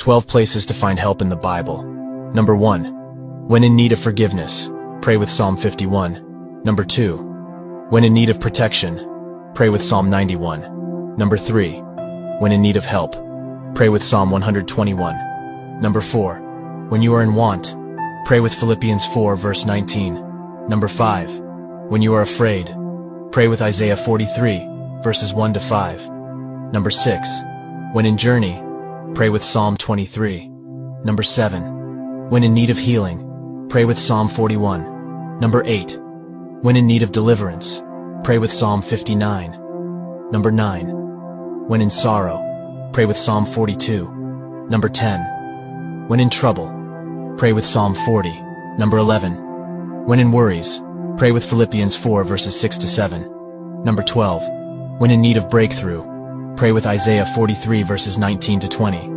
12 places to find help in the Bible. Number 1. When in need of forgiveness, pray with Psalm 51. Number 2. When in need of protection, pray with Psalm 91. Number 3. When in need of help, pray with Psalm 121. Number 4. When you are in want, pray with Philippians 4 verse 19. Number 5. When you are afraid, pray with Isaiah 43 verses 1 to 5. Number 6. When in journey, pray with Psalm 23. Number 7. When in need of healing, pray with Psalm 41. Number 8. When in need of deliverance, pray with Psalm 59. Number 9. When in sorrow, pray with Psalm 42. Number 10. When in trouble, pray with Psalm 40. Number 11. When in worries, pray with Philippians 4 verses 6 to 7. Number 12. When in need of breakthrough, pray with Isaiah 43 verses 19 to 20.